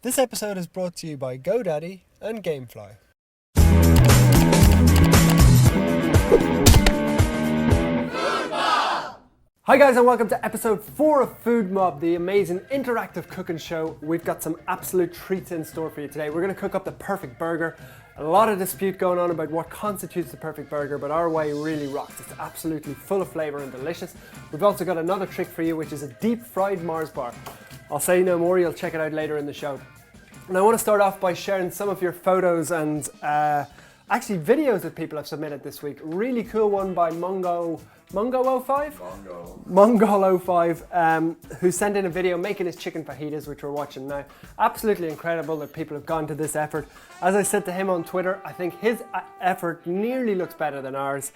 This episode is brought to you by GoDaddy and Gamefly. Hi guys, and welcome to episode 4 of Food Mob, the amazing interactive cooking show. We've got some absolute treats in store for you today. We're going to cook up the perfect burger. A lot of dispute going on about what constitutes the perfect burger, but our way really rocks. It's absolutely full of flavour and delicious. We've also got another trick for you, which is a deep fried Mars bar. I'll say no more, you'll check it out later in the show. And I want to start off by sharing some of your photos and actually videos that people have submitted this week. Really cool one by Mongo05, who sent in a video making his chicken fajitas, which we're watching now. Absolutely incredible that people have gone to this effort. As I said to him on Twitter, I think his effort nearly looks better than ours.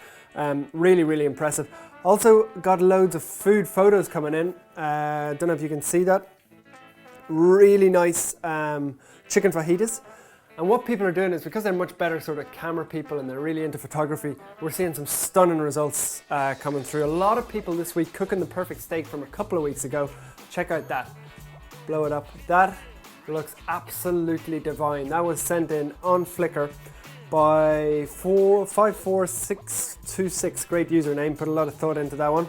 Really, really impressive. Also got loads of food photos coming in. Don't know if you can see that. Really nice chicken fajitas. And what people are doing is, because they're much better sort of camera people and they're really into photography, we're seeing some stunning results coming through. A lot of people this week cooking the perfect steak from a couple of weeks ago. Check out that. Blow it up. That looks absolutely divine. That was sent in on Flickr by 54626. Great username. Put a lot of thought into that one.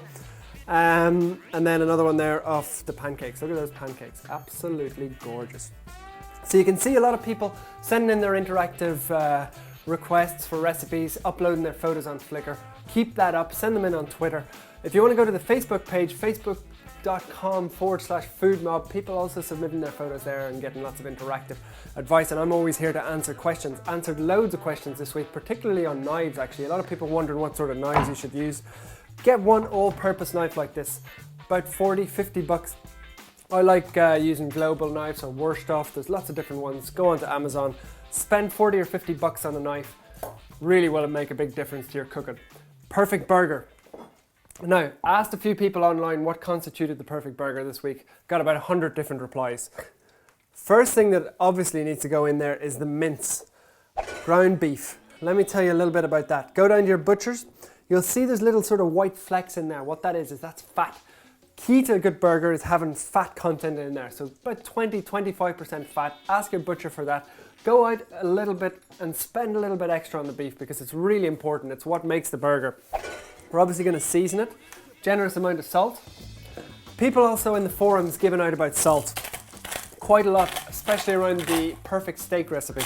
And then another one there of the pancakes. Look at those pancakes. Absolutely gorgeous. So you can see a lot of people sending in their interactive requests for recipes, uploading their photos on Flickr. Keep that up, send them in on Twitter. If you want to go to the Facebook page, facebook.com/foodmob, people also submitting their photos there and getting lots of interactive advice. And I'm always here to answer questions. Answered loads of questions this week, particularly on knives actually. A lot of people wondering what sort of knives you should use. Get one all-purpose knife like this, about 40-50 bucks. I like using global knives or Wurstoff. There's lots of different ones. Go onto Amazon, spend 40 or 50 bucks on a knife. Really will make a big difference to your cooking. Perfect burger. Now, asked a few people online what constituted the perfect burger this week. Got about 100 different replies. First thing that obviously needs to go in there is the mince. Ground beef. Let me tell you a little bit about that. Go down to your butcher's. You'll see there's little sort of white flecks in there. What that is that's fat. Key to a good burger is having fat content in there. So about 20-25% fat. Ask your butcher for that. Go out a little bit and spend a little bit extra on the beef because it's really important. It's what makes the burger. We're obviously going to season it. Generous amount of salt. People also in the forums giving out about salt. Quite a lot, especially around the perfect steak recipe.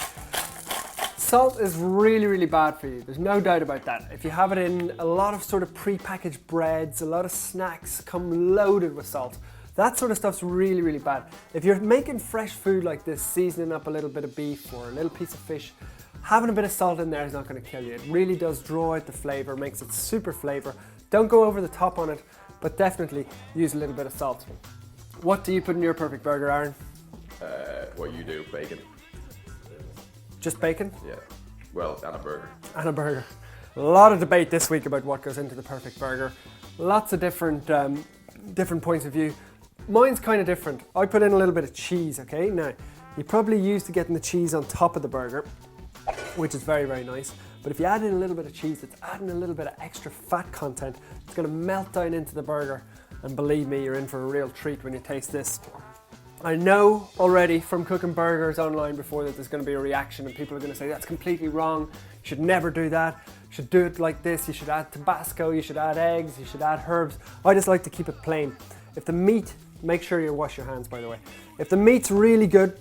Salt is really, really bad for you. There's no doubt about that. If you have it in a lot of sort of pre-packaged breads, a lot of snacks come loaded with salt. That sort of stuff's really, really bad. If you're making fresh food like this, seasoning up a little bit of beef or a little piece of fish, having a bit of salt in there is not going to kill you. It really does draw out the flavor, makes it super flavor. Don't go over the top on it, but definitely use a little bit of salt. What do you put in your perfect burger, Aaron? What you do, bacon. Just bacon? Yeah, well, and a burger. And a burger. A lot of debate this week about what goes into the perfect burger. Lots of different points of view. Mine's kind of different. I put in a little bit of cheese, okay? Now, you're probably used to getting the cheese on top of the burger, which is very, very nice. But if you add in a little bit of cheese, it's adding a little bit of extra fat content. It's going to melt down into the burger. And believe me, you're in for a real treat when you taste this. I know already from cooking burgers online before that there's going to be a reaction and people are going to say that's completely wrong, you should never do that, you should do it like this, you should add Tabasco, you should add eggs, you should add herbs. I just like to keep it plain. If the meat, make sure you wash your hands by the way. If the meat's really good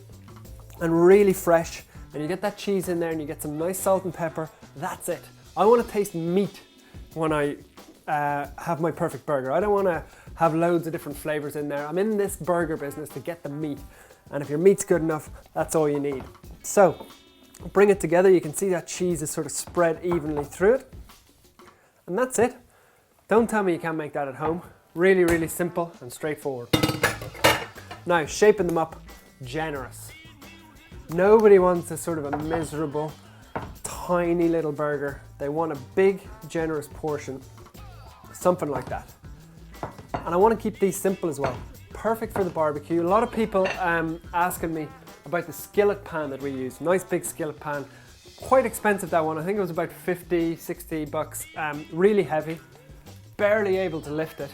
and really fresh and you get that cheese in there and you get some nice salt and pepper, that's it. I want to taste meat when I have my perfect burger. I don't want to have loads of different flavors in there. I'm in this burger business to get the meat. And if your meat's good enough, that's all you need. So, bring it together. You can see that cheese is sort of spread evenly through it. And that's it. Don't tell me you can't make that at home. Really, really simple and straightforward. Now, shaping them up, generous. Nobody wants a sort of a miserable, tiny little burger. They want a big, generous portion. Something like that. And I want to keep these simple as well. Perfect for the barbecue. A lot of people asking me about the skillet pan that we use. Nice big skillet pan. Quite expensive, that one. I think it was about 50, 60 bucks. Really heavy. Barely able to lift it.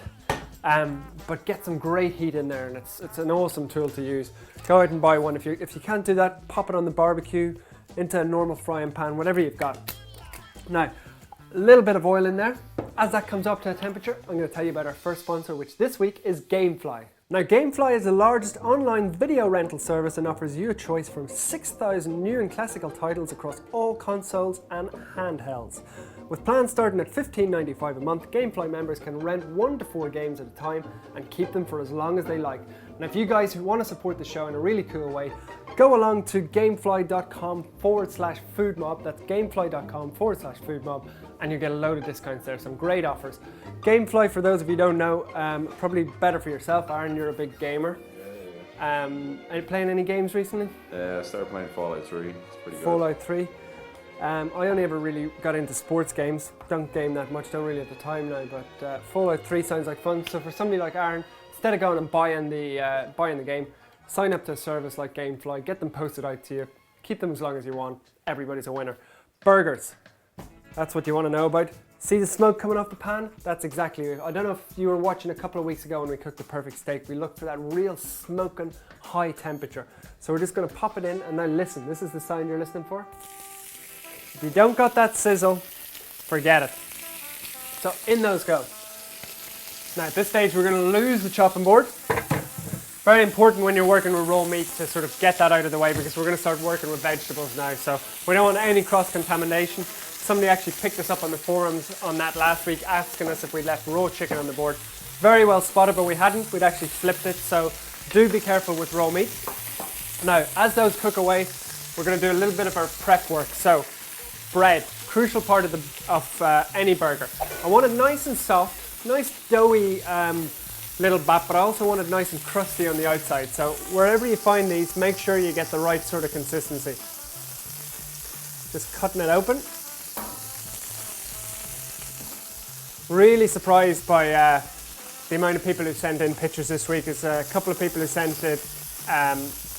but get some great heat in there, and it's an awesome tool to use. Go out and buy one. If you can't do that, pop it on the barbecue, into a normal frying pan, whatever you've got. Now, a little bit of oil in there. As that comes up to a temperature, I'm going to tell you about our first sponsor, which this week is Gamefly. Now, Gamefly is the largest online video rental service and offers you a choice from 6,000 new and classical titles across all consoles and handhelds. With plans starting at $15.95 a month, Gamefly members can rent 1 to 4 games at a time and keep them for as long as they like. And if you guys who want to support the show in a really cool way, go along to gamefly.com/foodmob. That's gamefly.com/foodmob, and you get a load of discounts there, some great offers. Gamefly, for those of you who don't know, probably better for yourself. Aaron, you're a big gamer. Are you playing any games recently? I started playing Fallout 3. It's pretty good. Fallout 3. I only ever really got into sports games. Don't game that much, don't really at the time now, but Fallout 3 sounds like fun. So for somebody like Aaron, instead of going and buying the game, sign up to a service like Gamefly, get them posted out to you, keep them as long as you want. Everybody's a winner. Burgers. That's what you want to know about. See the smoke coming off the pan? That's exactly it. I don't know if you were watching a couple of weeks ago when we cooked the perfect steak. We looked for that real smoking high temperature. So we're just going to pop it in, and now listen. This is the sound you're listening for. If you don't got that sizzle, forget it. So in those go. Now at this stage we're going to lose the chopping board. Very important when you're working with raw meat to sort of get that out of the way, because we're going to start working with vegetables now. So we don't want any cross-contamination. Somebody actually picked us up on the forums on that last week, asking us if we'd left raw chicken on the board. Very well spotted, but we hadn't. We'd actually flipped it, so do be careful with raw meat. Now, as those cook away, we're going to do a little bit of our prep work. So, bread, crucial part of any burger. I want it nice and soft, nice doughy little bat, but I also want it nice and crusty on the outside. So, wherever you find these, make sure you get the right sort of consistency. Just cutting it open. Really surprised by the amount of people who sent in pictures this week. There's a couple of people who sent in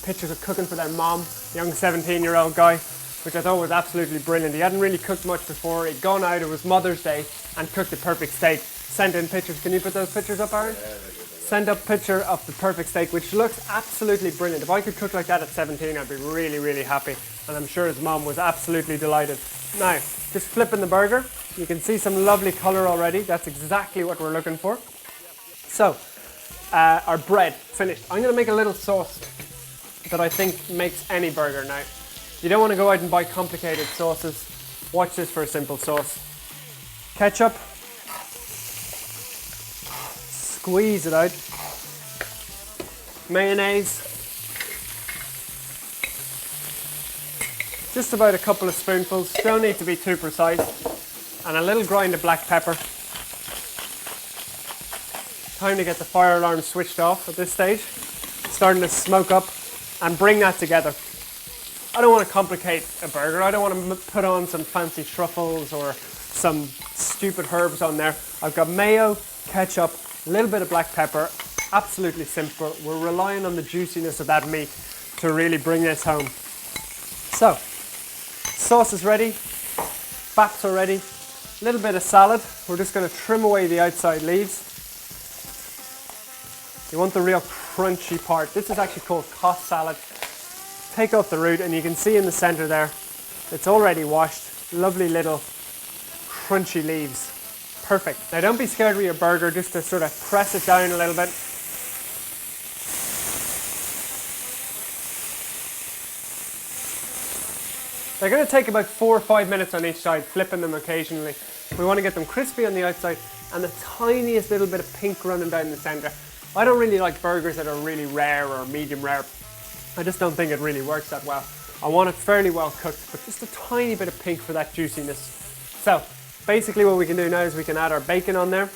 pictures of cooking for their mom, young 17-year-old guy, which I thought was absolutely brilliant. He hadn't really cooked much before. He'd gone out, it was Mother's Day, and cooked the perfect steak. Sent in pictures. Can you put those pictures up, Aaron? Send up a picture of the perfect steak, which looks absolutely brilliant. If I could cook like that at 17, I'd be really, really happy. And I'm sure his mom was absolutely delighted. Now, just flipping the burger. You can see some lovely colour already. That's exactly what we're looking for. So, our bread, finished. I'm going to make a little sauce that I think makes any burger. Now, you don't want to go out and buy complicated sauces. Watch this for a simple sauce. Ketchup. Squeeze it out. Mayonnaise. Just about a couple of spoonfuls. Don't need to be too precise. And a little grind of black pepper. Time to get the fire alarm switched off at this stage. Starting to smoke up, and bring that together. I don't want to complicate a burger. I don't want to put on some fancy truffles or some stupid herbs on there. I've got mayo, ketchup, a little bit of black pepper. Absolutely simple. We're relying on the juiciness of that meat to really bring this home. So, sauce is ready. Baps are ready. A little bit of salad. We're just going to trim away the outside leaves. You want the real crunchy part. This is actually called Kos salad. Take off the root, and you can see in the center there, it's already washed. Lovely little crunchy leaves. Perfect. Now don't be scared with your burger, just to sort of press it down a little bit. They're going to take about 4 or 5 minutes on each side, flipping them occasionally. We want to get them crispy on the outside and the tiniest little bit of pink running down the center. I don't really like burgers that are really rare or medium rare. I just don't think it really works that well. I want it fairly well cooked, but just a tiny bit of pink for that juiciness. So, basically what we can do now is we can add our bacon on there.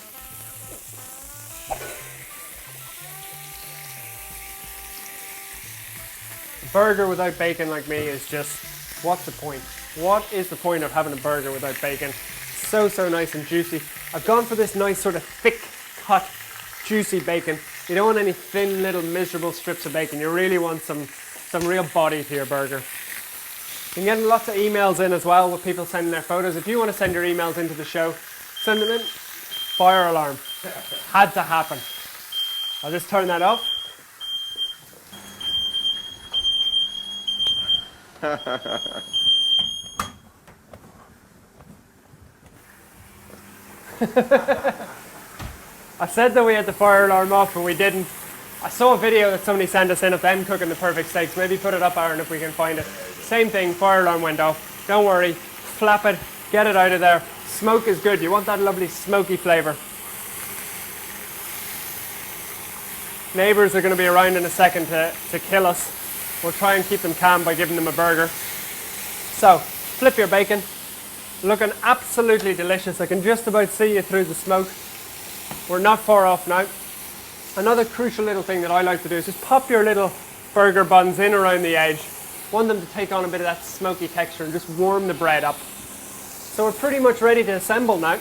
A burger without bacon like me is just, what's the point? What is the point of having a burger without bacon? So nice and juicy. I've gone for this nice sort of thick cut, juicy bacon. You don't want any thin little miserable strips of bacon. You really want some real body to your burger. Been getting lots of emails in as well with people sending their photos. If you want to send your emails into the show, send them in. Fire alarm. Had to happen. I'll just turn that off. I said that we had the fire alarm off, but we didn't. I saw a video that somebody sent us in of them cooking the perfect steaks. Maybe put it up, Aaron, if we can find it. Same thing, fire alarm went off. Don't worry, flap it, get it out of there. Smoke is good. You want that lovely smoky flavour. Neighbours are going to be around in a second to kill us. We'll try and keep them calm by giving them a burger. So, flip your bacon. Looking absolutely delicious. I can just about see you through the smoke. We're not far off now. Another crucial little thing that I like to do is just pop your little burger buns in around the edge. Want them to take on a bit of that smoky texture and just warm the bread up. So we're pretty much ready to assemble now.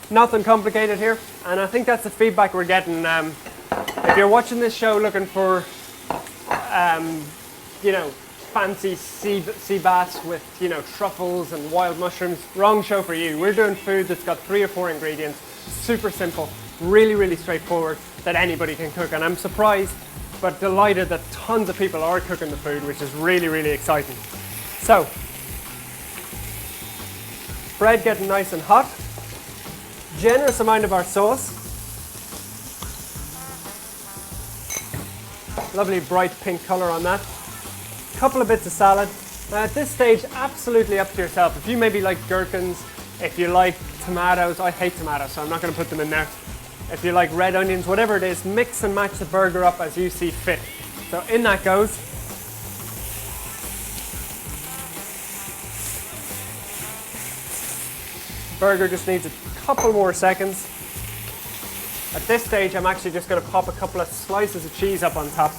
Nothing complicated here, and I think that's the feedback we're getting. If you're watching this show looking for, you know, fancy sea bass with, you know, truffles and wild mushrooms, wrong show for you. We're doing food that's got 3 or 4 ingredients, super simple, really, really straightforward, that anybody can cook. And I'm surprised, but delighted that tons of people are cooking the food, which is really, really exciting. So, bread getting nice and hot. Generous amount of our sauce. Lovely bright pink colour on that. Couple of bits of salad. Now at this stage, absolutely up to yourself. If you maybe like gherkins, if you like tomatoes, I hate tomatoes, so I'm not going to put them in there. If you like red onions, whatever it is, mix and match the burger up as you see fit. So in that goes. Burger just needs a couple more seconds. At this stage, I'm actually just going to pop a couple of slices of cheese up on top.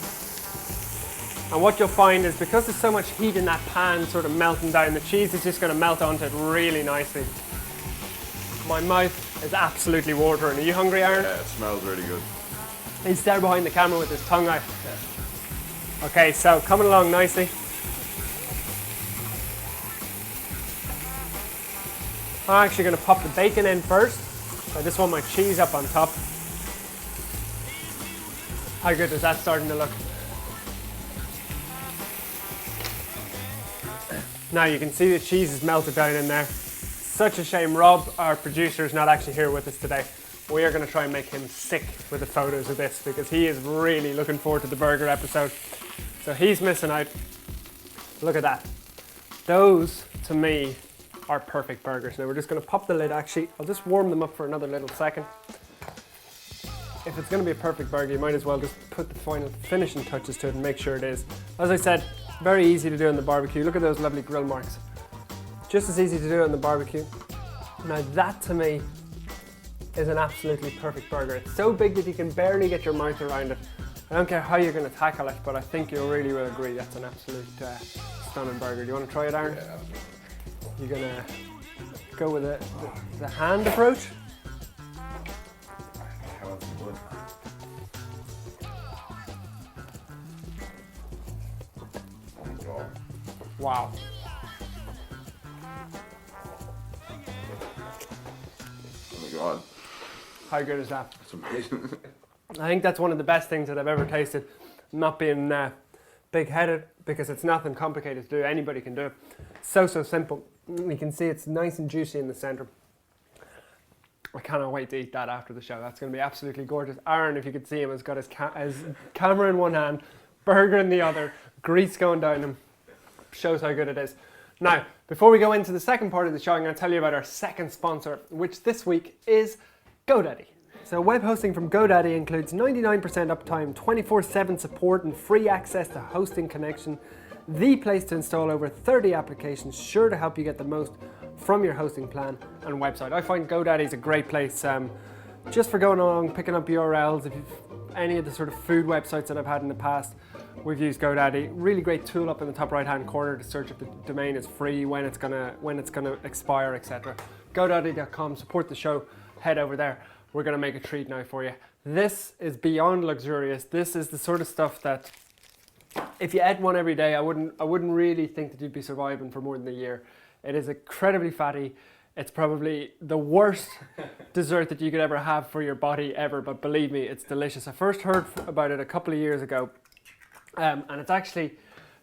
And what you'll find is because there's so much heat in that pan sort of melting down, the cheese is just going to melt onto it really nicely. My mouth is absolutely watering. Are you hungry, Aaron? Yeah, it smells really good. He's there behind the camera with his tongue out. Okay, so coming along nicely. I'm actually going to pop the bacon in first. I just want my cheese up on top. How good is that starting to look? Now you can see the cheese is melted down in there. Such a shame Rob, our producer, is not actually here with us today. We are going to try and make him sick with the photos of this because he is really looking forward to the burger episode. So he's missing out. Look at that. Those, to me, are perfect burgers. Now we're just going to pop the lid actually. I'll just warm them up for another little second. If it's going to be a perfect burger, you might as well just put the final finishing touches to it and make sure it is. As I said, very easy to do on the barbecue. Look at those lovely grill marks. Just as easy to do on the barbecue. Now that to me is an absolutely perfect burger. It's so big that you can barely get your mouth around it. I don't care how you're going to tackle it, but I think you really will agree that's an absolute stunning burger. Do you want to try it, Aaron? Yeah, absolutely. You're going to go with the hand approach? How else would? Oh my god. Wow. Oh my god. How good is that? It's amazing. I think that's one of the best things that I've ever tasted. Not being big-headed, because it's nothing complicated to do. Anybody can do it. So simple. You can see it's nice and juicy in the centre. I cannot wait to eat that after the show. That's going to be absolutely gorgeous. Aaron, if you could see him, has got his camera in one hand, burger in the other, grease going down him. Shows how good it is. Now, before we go into the second part of the show, I'm going to tell you about our second sponsor, which this week is GoDaddy. So web hosting from GoDaddy includes 99% uptime, 24/7 support and free access to hosting connection. The place to install over 30 applications, sure to help you get the most from your hosting plan and website. I find GoDaddy is a great place just for going along, picking up URLs. If you've any of the sort of food websites that I've had in the past, we've used GoDaddy. Really great tool up in the top right hand corner to search if the domain is free, when it's gonna expire, etc. GoDaddy.com, support the show, head over there. We're gonna make a treat now for you. This is beyond luxurious. This is the sort of stuff that if you ate one every day, I wouldn't really think that you'd be surviving for more than a year. It is incredibly fatty. It's probably the worst dessert that you could ever have for your body ever, but believe me, it's delicious. I first heard about it a couple of years ago, and it's actually,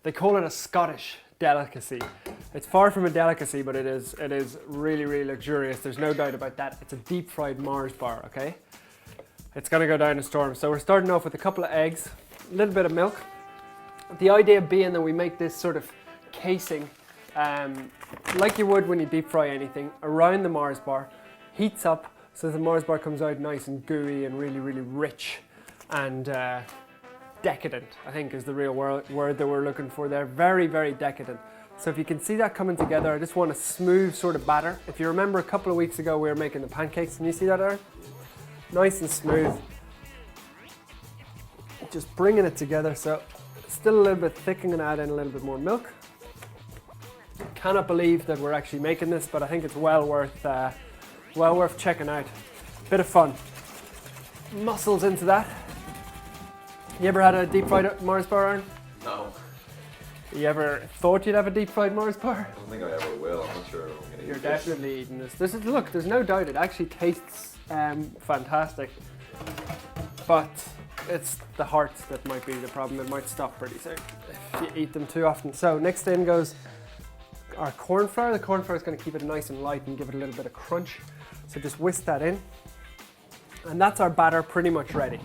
they call it a Scottish delicacy. It's far from a delicacy, but it is really, really luxurious. There's no doubt about that. It's a deep fried Mars bar, okay? It's gonna go down a storm. So we're starting off with a couple of eggs, a little bit of milk. The idea being that we make this sort of casing, like you would when you deep fry anything, around the Mars bar, heats up so the Mars bar comes out nice and gooey and really, really rich and decadent, I think is the real word that we're looking for there. Very, very decadent. So if you can see that coming together, I just want a smooth sort of batter. If you remember a couple of weeks ago, we were making the pancakes. Can you see that, Aaron? Nice and smooth. Just bringing it together. So still a little bit thick. I'm going to add in a little bit more milk. Cannot believe that we're actually making this, but I think it's well worth checking out. Bit of fun. Mussels into that. You ever had a deep fried Mars bar, Aaron? No. You ever thought you'd have a deep fried Mars bar? I don't think I ever will. I'm not sure I'm going to eat You're this. definitely eating this. Look, there's no doubt it actually tastes fantastic, but it's the hearts that might be the problem. It might stop pretty soon if you eat them too often. So next in goes our corn flour. The corn flour is going to keep it nice and light and give it a little bit of crunch. So just whisk that in, and that's our batter pretty much ready.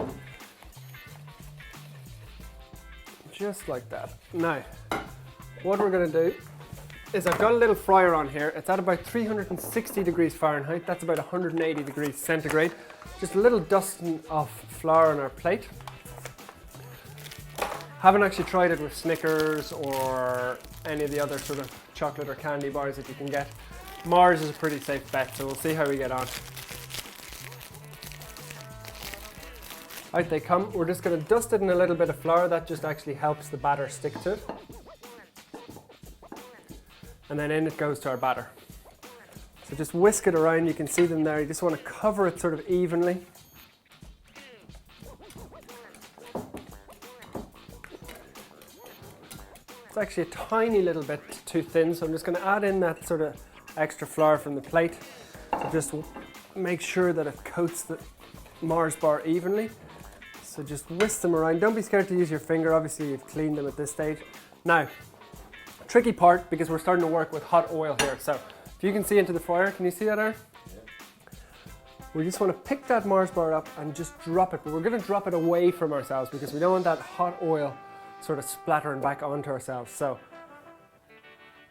Just like that. Now, what we're going to do is I've got a little fryer on here. It's at about 360 degrees Fahrenheit. That's about 180 degrees centigrade. Just a little dusting of flour on our plate. Haven't actually tried it with Snickers or any of the other sort of chocolate or candy bars that you can get. Mars is a pretty safe bet, so we'll see how we get on. Out they come. We're just going to dust it in a little bit of flour. That just actually helps the batter stick to it. And then in it goes to our batter. So just whisk it around. You can see them there. You just want to cover it sort of evenly. It's actually a tiny little bit too thin, so I'm just going to add in that sort of extra flour from the plate to just make sure that it coats the Mars bar evenly. So just whisk them around. Don't be scared to use your finger. Obviously you've cleaned them at this stage. Now, tricky part, because we're starting to work with hot oil here. So if you can see into the fryer, can you see that, Aaron? Yeah. We just want to pick that Mars bar up and just drop it. But we're going to drop it away from ourselves because we don't want that hot oil sort of splattering back onto ourselves. So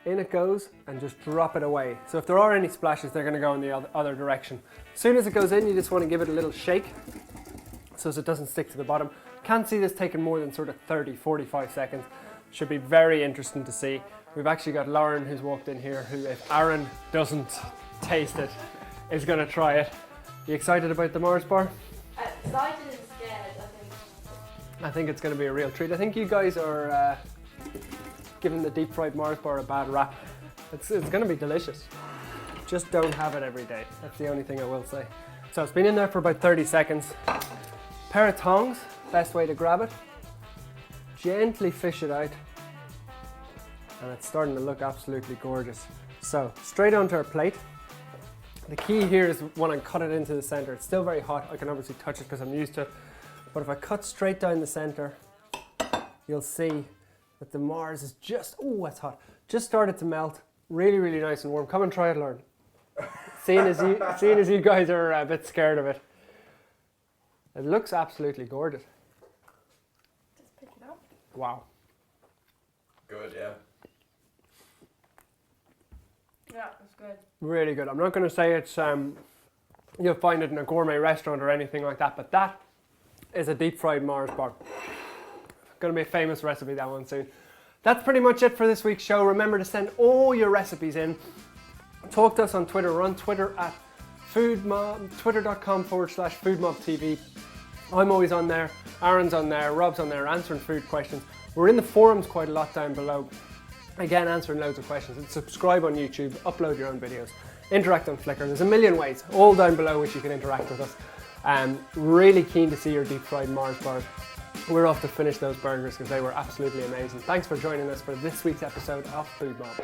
in it goes and just drop it away. So if there are any splashes, they're going to go in the other direction. As soon as it goes in, you just want to give it a little shake so it doesn't stick to the bottom. Can't see this taking more than sort of 30-45 seconds. Should be very interesting to see. We've actually got Lauren who's walked in here who, if Aaron doesn't taste it, is going to try it. You excited about the Mars bar? Excited and scared, I think. I think it's going to be a real treat. I think you guys are giving the deep fried Mars bar a bad rap. It's going to be delicious. Just don't have it every day. That's the only thing I will say. So it's been in there for about 30 seconds. Pair of tongs, best way to grab it. Gently fish it out. And it's starting to look absolutely gorgeous. So straight onto our plate. The key here is when I cut it into the center. It's still very hot. I can obviously touch it because I'm used to it. But if I cut straight down the center, you'll see that the Mars is just, oh, it's hot. Just started to melt. Really, really nice and warm. Come and try it, Lauren. Seeing as you guys are a bit scared of it. It looks absolutely gorgeous. Just pick it up. Wow. Good, yeah. Yeah, it's good. Really good. I'm not going to say it's you'll find it in a gourmet restaurant or anything like that, but that is a deep fried Mars bar. Going to be a famous recipe, that one soon. That's pretty much it for this week's show. Remember to send all your recipes in. Talk to us on Twitter. We're on Twitter at foodmob, twitter.com/foodmobtv. I'm always on there. Aaron's on there. Rob's on there answering food questions. We're in the forums quite a lot down below. Again, answering loads of questions. And subscribe on YouTube. Upload your own videos. Interact on Flickr. There's a million ways, all down below, which you can interact with us. Really keen to see your deep fried Mars bars. We're off to finish those burgers because they were absolutely amazing. Thanks for joining us for this week's episode of Food Mob.